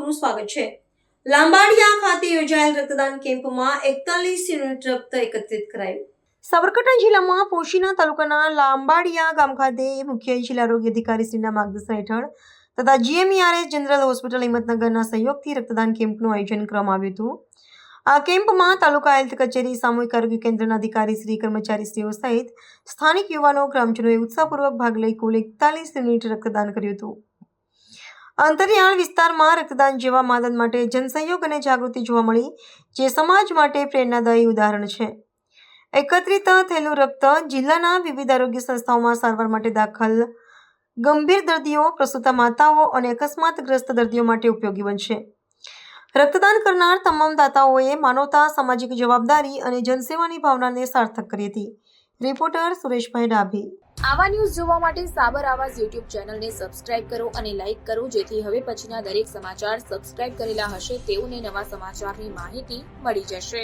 આપનું સ્વાગત છે। લાંબાડિયા ખાતે યોજાયેલ રક્તદાન કેમ્પમાં 41 યુનિટ રક્ત એકત્રિત કરાયું। સાબરકાંઠા જિલ્લામાં પોશીના તાલુકાના લાંબાડિયા ગામ ખાતે મુખ્ય જિલ્લા આરોગ્ય અધિકારીશ્રીના માર્ગદર્શન હેઠળ તથા GMERS જનરલ હોસ્પિટલ હિંમતનગરના સહયોગથી રક્તદાન કેમ્પનું આયોજન કરવામાં આવ્યું હતું। આ કેમ્પમાં તાલુકા હેલ્થ કચેરી, સામૂહિક આરોગ્ય કેન્દ્રના અધિકારીશ્રી, કર્મચારીશ્રીઓ સહિત સ્થાનિક યુવાનો, ગ્રામજનોએ ઉત્સાહપૂર્વક ભાગ લઈ કુલ 41 યુનિટ રક્તદાન કર્યું હતું। અંતરિયાળ વિસ્તારમાં રક્તદાન જેવા માદન માટે જનસહયોગ અને જાગૃતિ જોવા મળી, જે સમાજ માટે પ્રેરણાદાયી ઉદાહરણ છે। એકત્રિત થયેલું રક્ત જિલ્લાના વિવિધ આરોગ્ય સંસ્થાઓમાં સારવાર માટે દાખલ ગંભીર દર્દીઓ, પ્રસૂતા માતાઓ અને અકસ્માતગ્રસ્ત દર્દીઓ માટે ઉપયોગી બનશે। રક્તદાન કરનાર તમામ દાતાઓએ માનવતા, સામાજિક જવાબદારી અને જનસેવાની ભાવનાને સાર્થક કરી હતી। રિપોર્ટર સુરેશભાઈ ડાભી। આવા ન્યૂઝ જોવા માટે સાબર આવાઝ યુટ્યુબ ચેનલને સબસ્ક્રાઇબ કરો અને લાઇક કરો, જેથી હવે પછીના દરેક સમાચાર સબસ્ક્રાઇબ કરેલા હશે તેઓને નવા સમાચારની માહિતી મળી જશે।